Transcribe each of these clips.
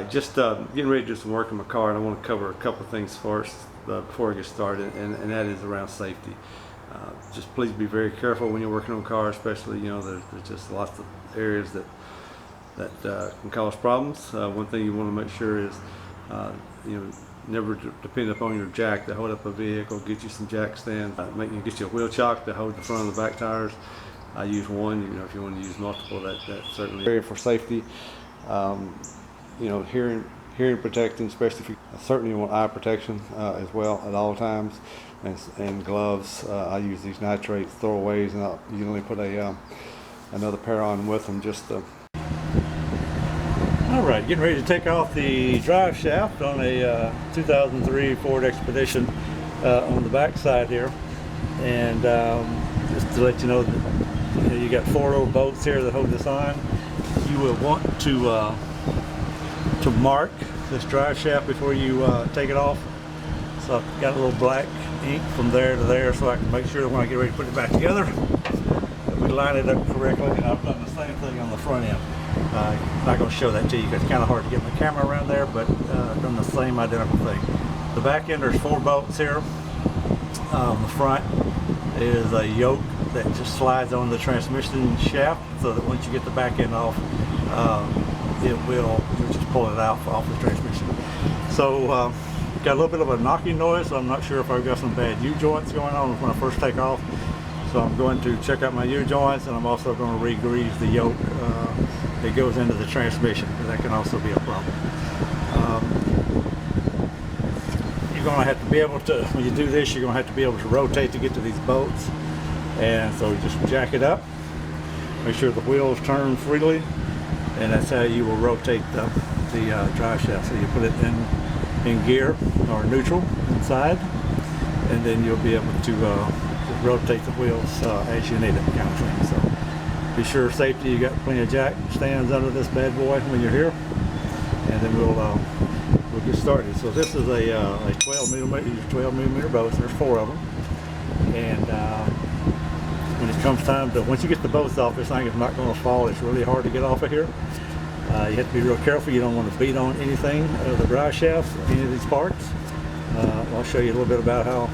right, just getting ready to do some work on my car, and I want to cover a couple of things first before I get started, and that is around safety. Just please be very careful when you're working on cars, especially, you know, there's just lots of areas that can cause problems. One thing you want to make sure is, you know, never depend upon your jack to hold up a vehicle. Get you some jack stands. Get you a wheel chock to hold the front and the back tires. I use one. You know, if you want to use multiple, that's certainly area for safety. You know, hearing protection, especially if you certainly want eye protection as well at all times, and gloves. I use these nitrates throwaways, and I'll usually put another pair on with them just to. All right, getting ready to take off the drive shaft on a 2003 Ford Expedition on the back side here, and just to let you know that you got 4 little bolts here that hold this on. You will want to mark this drive shaft before you take it off. So I've got a little black ink from there to there, so I can make sure that when I get ready to put it back together that we line it up correctly. And I've done the same thing on the front end. I'm not going to show that to you because it's kind of hard to get my camera around there, but I've done the same identical thing. The back end, there's 4 bolts here. The front is a yoke that just slides on the transmission shaft, so that once you get the back end off, you'll just pull it out off the transmission. So got a little bit of a knocking noise, so I'm not sure if I've got some bad U-joints going on when I first take off. So I'm going to check out my U-joints, and I'm also going to re-grease the yoke that goes into the transmission, because that can also be a problem. You're going to have to be able to, when you do this, you're going to have to be able to rotate to get to these bolts. And so just jack it up, make sure the wheels turn freely, and that's how you will rotate the drive shaft. So you put it in gear or neutral inside, and then you'll be able to rotate the wheels as you need it, kind of thing. So be sure safety, you got plenty of jack stands under this bad boy when you're here, and then we'll get started. So this is a 12 millimeter bolts. There's 4 of them, and when it comes time to, once you get the bolts off, this thing is not going to fall. It's really hard to get off of here. You have to be real careful. You don't want to beat on anything, the drive shafts, any of these parts. I'll show you a little bit about how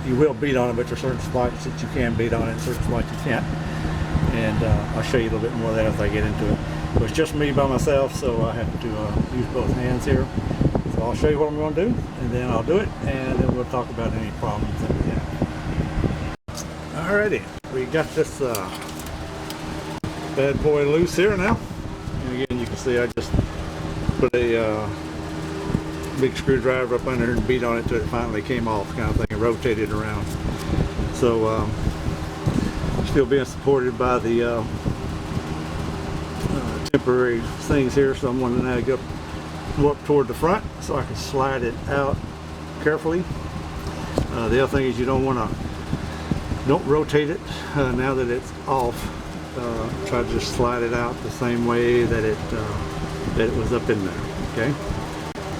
you will beat on it, but there's certain spots that you can beat on it, certain spots you can't. And I'll show you a little bit more of that as I get into it. But it's just me by myself, so I have to use both hands here. So I'll show you what I'm going to do, and then I'll do it, and then we'll talk about any problems that we have. Alrighty, we got this bad boy loose here now. And again, you can see I just put a big screwdriver up under and beat on it till it finally came off, kind of thing, and rotated around. So still being supported by the temporary things here, so I'm going to now go up toward the front so I can slide it out carefully. The other thing is you don't rotate it now that it's off. Try to just slide it out the same way that it was up in there. Okay.